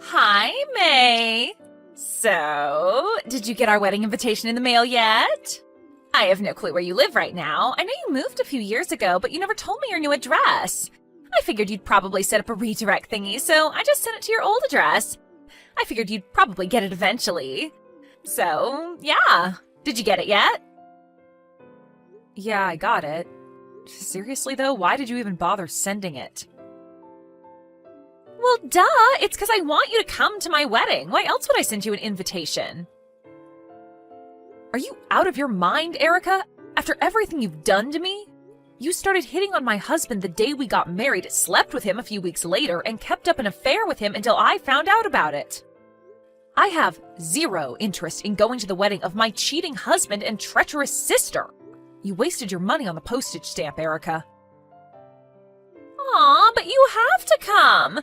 Hi, May. So, did you get our wedding invitation in the mail yet? I have no clue where you live right now. I know you moved a few years ago, but you never told me your new address. I figured you'd probably set up a redirect thingy, so I just sent it to your old address. I figured you'd probably get it eventually. So, yeah. Did you get it yet? Yeah, I got it. Seriously, though, why did you even bother sending it? Well, duh! It's because I want you to come to my wedding. Why else would I send you an invitation? Are you out of your mind, Erica? After everything you've done to me? You started hitting on my husband the day we got married, slept with him a few weeks later, and kept up an affair with him until I found out about it. I have zero interest in going to the wedding of my cheating husband and treacherous sister. You wasted your money on the postage stamp, Erica. Aw, but you have to come.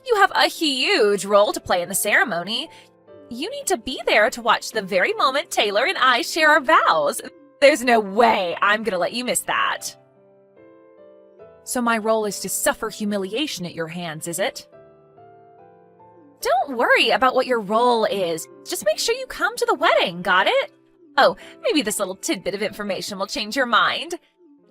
You have a huge role to play in the ceremony. You need to be there to watch the very moment Taylor and I share our vows. There's no way I'm gonna let you miss that. So my role is to suffer humiliation at your hands, is it? Don't worry about what your role is. Just make sure you come to the wedding, got it? Oh, maybe this little tidbit of information will change your mind.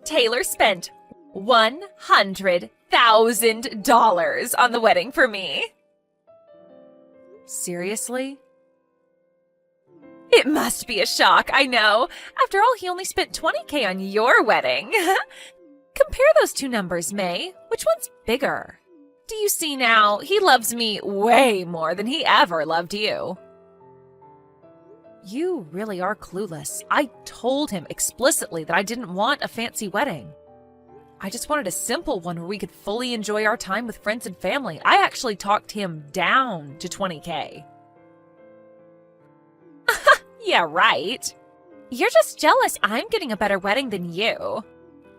Taylor spent $100,000 on the wedding for me. Seriously? It must be a shock, I know. After all, he only spent $20,000 on your wedding. Compare those two numbers, May. Which one's bigger? Do you see now? He loves me way more than he ever loved you. You really are clueless. I told him explicitly that I didn't want a fancy wedding. I just wanted a simple one where we could fully enjoy our time with friends and family. I actually talked him down to $20,000. Yeah, right. You're just jealous I'm getting a better wedding than you.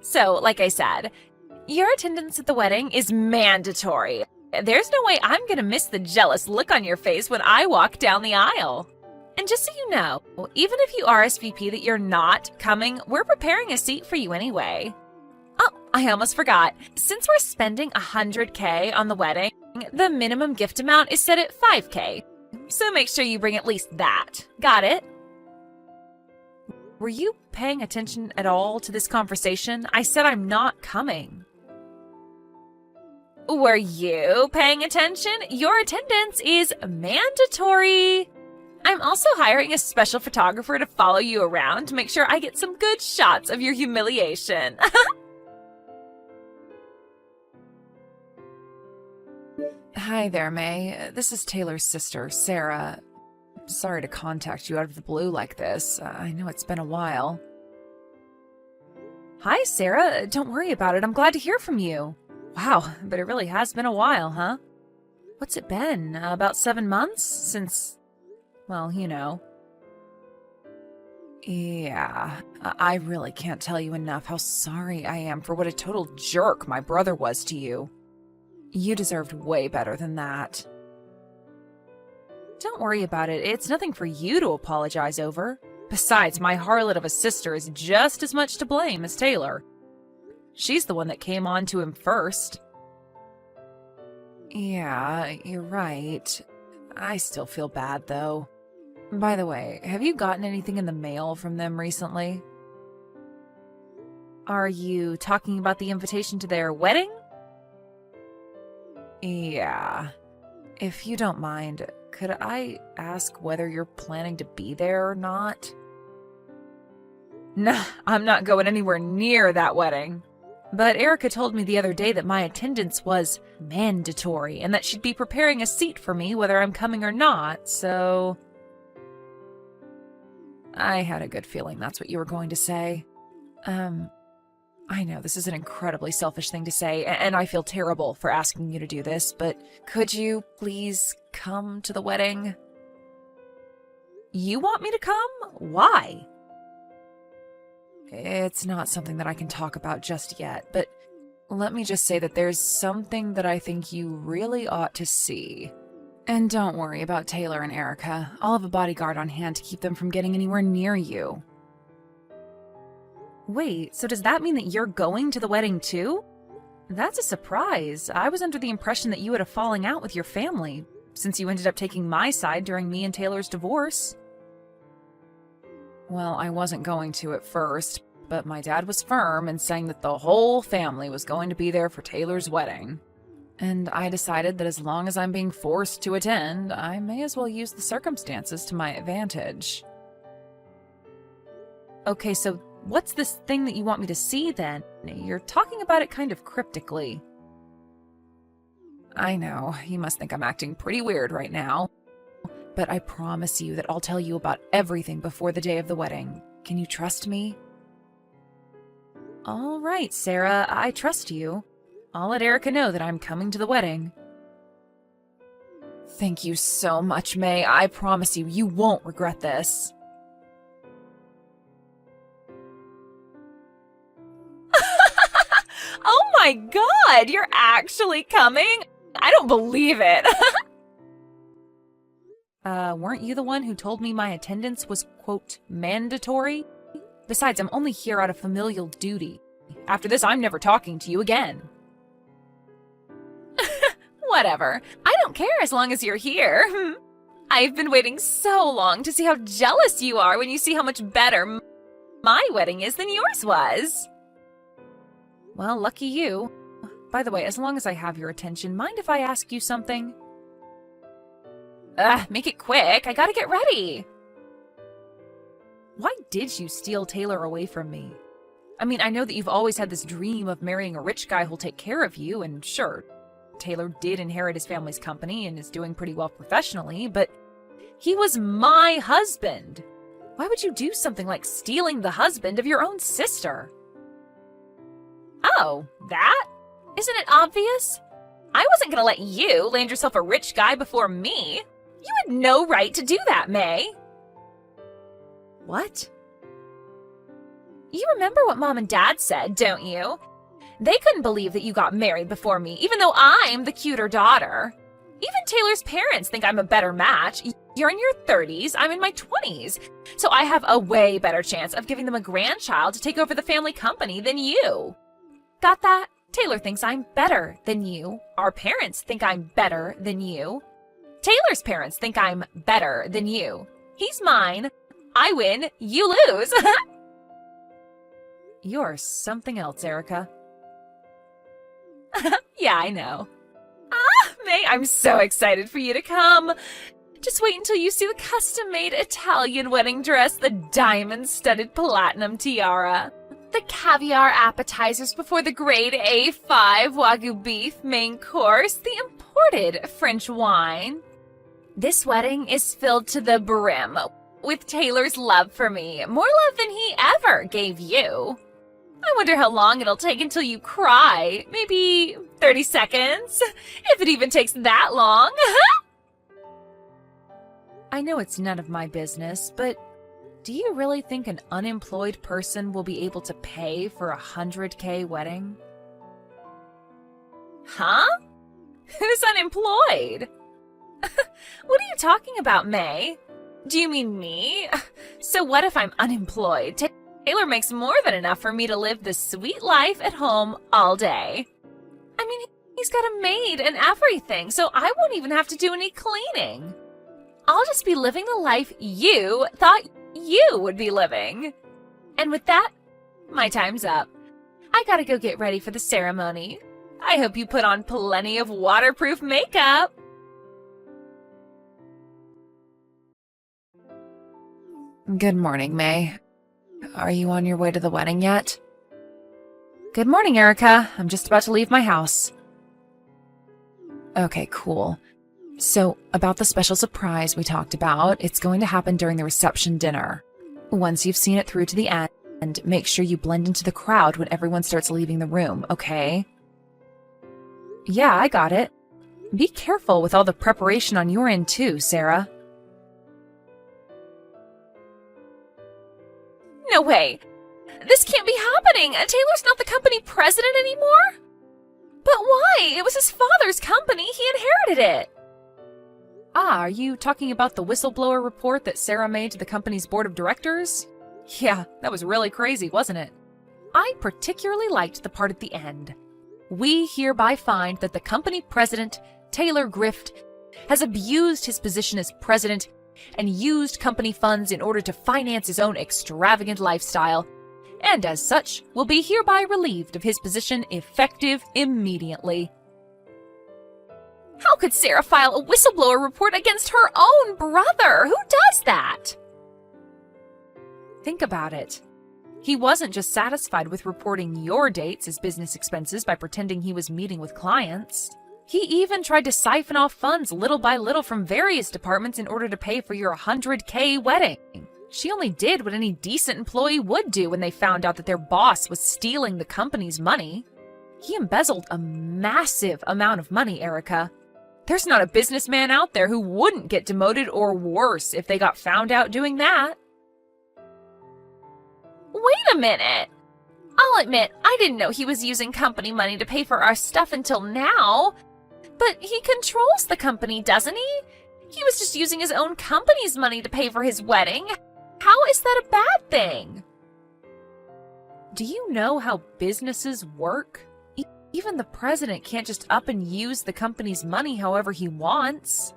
So, like I said, your attendance at the wedding is mandatory. There's no way I'm gonna miss the jealous look on your face when I walk down the aisle. And just so you know, even if you RSVP that you're not coming, we're preparing a seat for you anyway. Oh, I almost forgot. Since we're spending $100,000 on the wedding, the minimum gift amount is set at $5,000. So make sure you bring at least that. Got it? Were you paying attention at all to this conversation? I said I'm not coming. Were you paying attention? Your attendance is mandatory. I'm also hiring a special photographer to follow you around to make sure I get some good shots of your humiliation. Hi there, May. This is Taylor's sister, Sarah. Sorry to contact you out of the blue like this. I know it's been a while. Hi, Sarah. Don't worry about it. I'm glad to hear from you. Wow, but it really has been a while, huh? What's it been? About 7 months? Since, well, you know. Yeah, I really can't tell you enough how sorry I am for what a total jerk my brother was to you. You deserved way better than that. Don't worry about it. It's nothing for you to apologize over. Besides, my harlot of a sister is just as much to blame as Taylor. She's the one that came on to him first. Yeah, you're right. I still feel bad, though. By the way, have you gotten anything in the mail from them recently? Are you talking about the invitation to their wedding? Yeah. If you don't mind, could I ask whether you're planning to be there or not? Nah, I'm not going anywhere near that wedding. But Erica told me the other day that my attendance was mandatory and that she'd be preparing a seat for me whether I'm coming or not, so... I had a good feeling that's what you were going to say. I know this is an incredibly selfish thing to say, and I feel terrible for asking you to do this, but could you please come to the wedding? You want me to come? Why? It's not something that I can talk about just yet, but let me just say that there's something that I think you really ought to see. And don't worry about Taylor and Erica. I'll have a bodyguard on hand to keep them from getting anywhere near you. Wait, so does that mean that you're going to the wedding too? That's a surprise. I was under the impression that you had a falling out with your family. since you ended up taking my side during me and Taylor's divorce. Well, I wasn't going to at first, but my dad was firm in saying that the whole family was going to be there for Taylor's wedding. And I decided that as long as I'm being forced to attend, I may as well use the circumstances to my advantage. Okay, so what's this thing that you want me to see then? You're talking about it kind of cryptically. I know, you must think I'm acting pretty weird right now. But I promise you that I'll tell you about everything before the day of the wedding. Can you trust me? All right, Sarah, I trust you. I'll let Erica know that I'm coming to the wedding. Thank you so much, May. I promise you, you won't regret this. Oh my God, you're actually coming? I don't believe it. Weren't you the one who told me my attendance was, quote, mandatory? Besides, I'm only here out of familial duty. After this, I'm never talking to you again. Whatever. I don't care as long as you're here. I've been waiting so long to see how jealous you are when you see how much better my wedding is than yours was. Well, lucky you. By the way, as long as I have your attention, mind if I ask you something? Make it quick. I gotta get ready. Why did you steal Taylor away from me? I mean, I know that you've always had this dream of marrying a rich guy who'll take care of you, and sure, Taylor did inherit his family's company and is doing pretty well professionally, but he was my husband. Why would you do something like stealing the husband of your own sister? Oh, that? Isn't it obvious? I wasn't gonna let you land yourself a rich guy before me. You had no right to do that, May. What? You remember what Mom and Dad said, don't you? They couldn't believe that you got married before me, even though I'm the cuter daughter. Even Taylor's parents think I'm a better match. You're in your 30s, I'm in my 20s. So I have a way better chance of giving them a grandchild to take over the family company than you. Got that? Taylor thinks I'm better than you. Our parents think I'm better than you. Taylor's parents think I'm better than you. He's mine. I win, you lose. You're something else, Erica. Yeah, I know. May, I'm so excited for you to come. Just wait until you see the custom-made Italian wedding dress, the diamond-studded platinum tiara, the caviar appetizers before the grade A5 Wagyu beef main course, the imported French wine. This wedding is filled to the brim with Taylor's love for me, more love than he ever gave you. I wonder how long it'll take until you cry. Maybe 30 seconds? If it even takes that long. I know it's none of my business, but do you really think an unemployed person will be able to pay for a $100K wedding? Huh? Who's unemployed? What are you talking about, May? Do you mean me? So what if I'm unemployed? Taylor makes more than enough for me to live the sweet life at home all day. I mean, he's got a maid and everything, so I won't even have to do any cleaning. I'll just be living the life you thought you would be living. And with that, my time's up. I gotta go get ready for the ceremony. I hope you put on plenty of waterproof makeup. Good morning, May. Are you on your way to the wedding yet? Good morning, Erica. I'm just about to leave my house. Okay, cool. So, about the special surprise we talked about, it's going to happen during the reception dinner. Once you've seen it through to the end, make sure you blend into the crowd when everyone starts leaving the room, okay? Yeah, I got it. Be careful with all the preparation on your end too, Sarah. No way! This can't be happening! Taylor's not the company president anymore? But why? It was his father's company. He inherited it. Ah, are you talking about the whistleblower report that Sarah made to the company's board of directors? Yeah, that was really crazy, wasn't it? I particularly liked the part at the end. We hereby find that the company president, Taylor Grift, has abused his position as president and used company funds in order to finance his own extravagant lifestyle, and as such will be hereby relieved of his position effective immediately. How could Sarah file a whistleblower report against her own brother? Who does that? Think about it. He wasn't just satisfied with reporting your dates as business expenses by pretending he was meeting with clients. He even tried to siphon off funds little by little from various departments in order to pay for your $100K wedding. She only did what any decent employee would do when they found out that their boss was stealing the company's money. He embezzled a massive amount of money, Erica. There's not a businessman out there who wouldn't get demoted or worse if they got found out doing that. Wait a minute! I'll admit, I didn't know he was using company money to pay for our stuff until now. But he controls the company, doesn't he? He was just using his own company's money to pay for his wedding. How is that a bad thing? Do you know how businesses work? Even the president can't just up and use the company's money however he wants.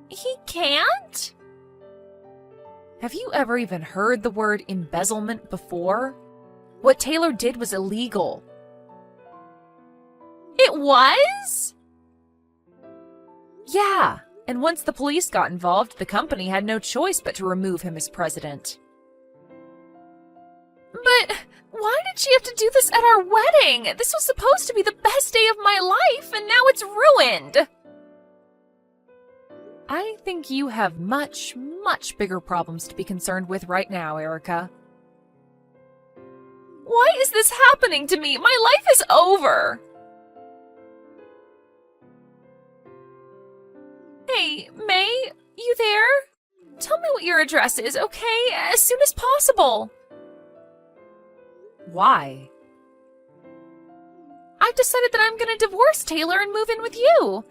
He can't? Have you ever even heard the word embezzlement before? What Taylor did was illegal. It was? Yeah, and once the police got involved, the company had no choice but to remove him as president. But why did she have to do this at our wedding? This was supposed to be the best day of my life, and now it's ruined. I think you have much, much bigger problems to be concerned with right now, Erica. Why is this happening to me? My life is over. Hey, May, you there? Tell me what your address is, okay? As soon as possible. Why? I've decided that I'm going to divorce Taylor and move in with you.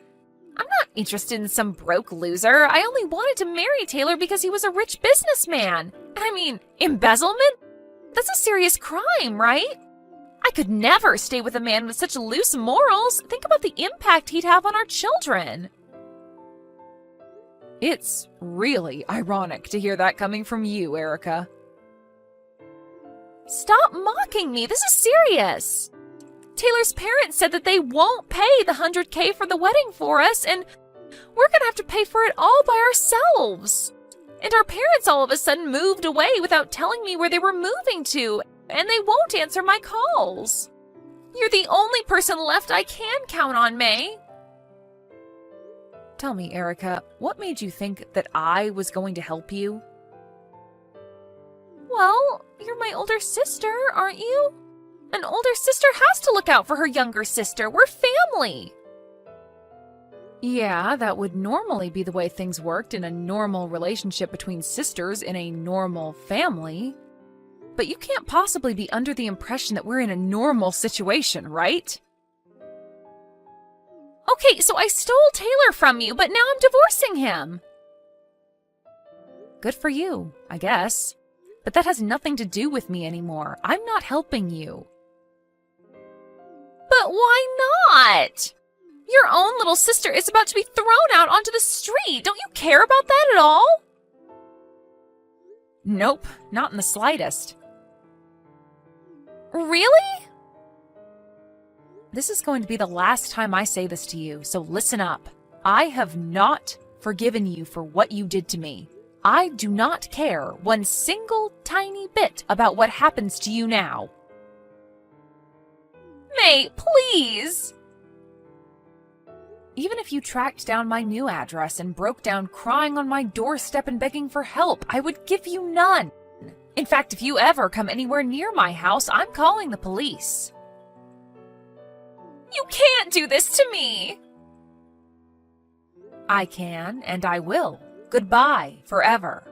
I'm not interested in some broke loser. I only wanted to marry Taylor because he was a rich businessman. I mean, embezzlement? That's a serious crime, right? I could never stay with a man with such loose morals. Think about the impact he'd have on our children. It's really ironic to hear that coming from you, Erica. Stop mocking me. This is serious. Taylor's parents said that they won't pay the $100K for the wedding for us, and we're gonna have to pay for it all by ourselves. And our parents all of a sudden moved away without telling me where they were moving to, and they won't answer my calls. You're the only person left I can count on, May. Tell me, Erica, what made you think that I was going to help you? Well, you're my older sister, aren't you? An older sister has to look out for her younger sister. We're family. Yeah, that would normally be the way things worked in a normal relationship between sisters in a normal family. But you can't possibly be under the impression that we're in a normal situation, right? Okay, so I stole Taylor from you, but now I'm divorcing him. Good for you, I guess. But that has nothing to do with me anymore. I'm not helping you. But why not? Your own little sister is about to be thrown out onto the street. Don't you care about that at all? Nope, not in the slightest. Really? This is going to be the last time I say this to you, so listen up. I have not forgiven you for what you did to me. I do not care one single tiny bit about what happens to you now. May, please! Even if you tracked down my new address and broke down crying on my doorstep and begging for help, I would give you none. In fact, if you ever come anywhere near my house, I'm calling the police. You can't do this to me! I can, and I will. Goodbye, forever.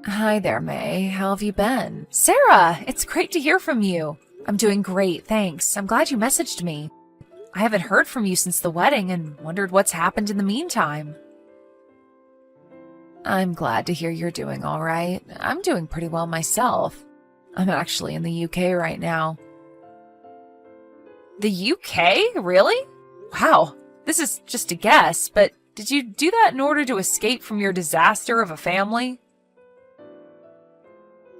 Hi there, May. How have you been? Sarah, it's great to hear from you. I'm doing great, thanks. I'm glad you messaged me. I haven't heard from you since the wedding and wondered what's happened in the meantime. I'm glad to hear you're doing all right. I'm doing pretty well myself. I'm actually in the UK right now. The UK? Really? Wow, this is just a guess, but did you do that in order to escape from your disaster of a family?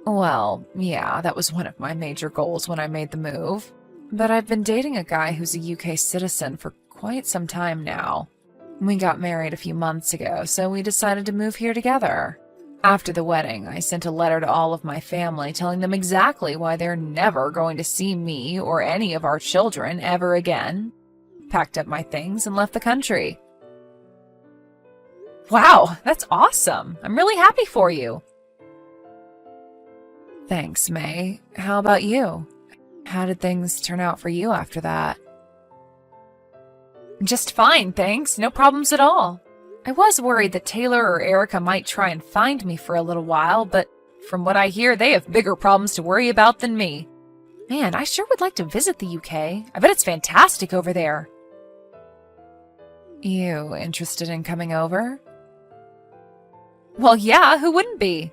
Well, yeah, that was one of my major goals when I made the move. But I've been dating a guy who's a UK citizen for quite some time now. We got married a few months ago, so we decided to move here together. After the wedding, I sent a letter to all of my family telling them exactly why they're never going to see me or any of our children ever again. Packed up my things and left the country. Wow, that's awesome. I'm really happy for you. Thanks, May. How about you? How did things turn out for you after that? Just fine, thanks. No problems at all. I was worried that Taylor or Erica might try and find me for a little while, but from what I hear, they have bigger problems to worry about than me. Man, I sure would like to visit the UK. I bet it's fantastic over there. You interested in coming over? Well, yeah, who wouldn't be?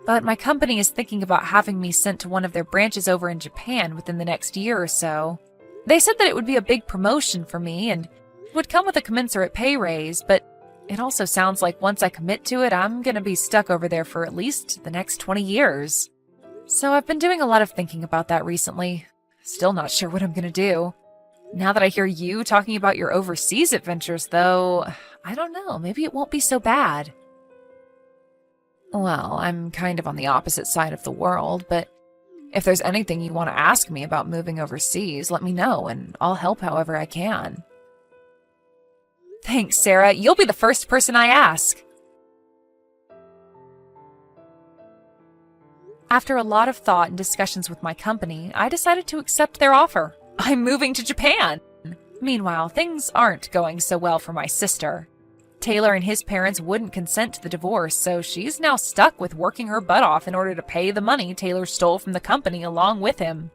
But my company is thinking about having me sent to one of their branches over in Japan within the next year or so. They said that it would be a big promotion for me and would come with a commensurate pay raise, but it also sounds like once I commit to it, I'm gonna be stuck over there for at least the next 20 years. So I've been doing a lot of thinking about that recently. Still not sure what I'm gonna do. Now that I hear you talking about your overseas adventures, though, I don't know, maybe it won't be so bad. Well, I'm kind of on the opposite side of the world, but if there's anything you want to ask me about moving overseas, let me know, and I'll help however I can. Thanks, Sarah. You'll be the first person I ask. After a lot of thought and discussions with my company, I decided to accept their offer. I'm moving to Japan. Meanwhile, things aren't going so well for my sister. Taylor and his parents wouldn't consent to the divorce, so she's now stuck with working her butt off in order to pay the money Taylor stole from the company along with him.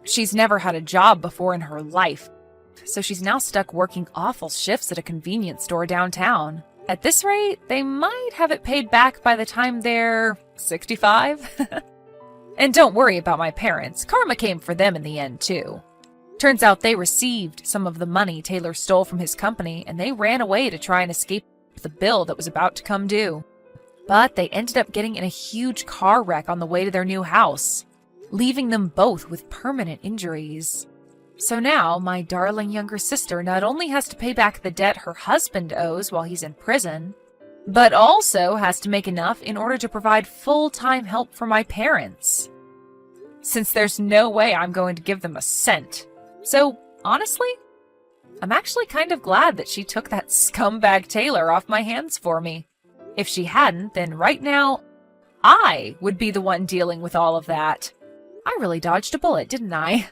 She's never had a job before in her life, so she's now stuck working awful shifts at a convenience store downtown. At this rate, they might have it paid back by the time they're 65. And don't worry about my parents. Karma came for them in the end, too. Turns out they received some of the money Taylor stole from his company, and they ran away to try and escape the bill that was about to come due. But they ended up getting in a huge car wreck on the way to their new house, leaving them both with permanent injuries. So now, my darling younger sister not only has to pay back the debt her husband owes while he's in prison, but also has to make enough in order to provide full-time help for my parents. Since there's no way I'm going to give them a cent. So, honestly, I'm actually kind of glad that she took that scumbag Taylor off my hands for me. If she hadn't, then right now, I would be the one dealing with all of that. I really dodged a bullet, didn't I?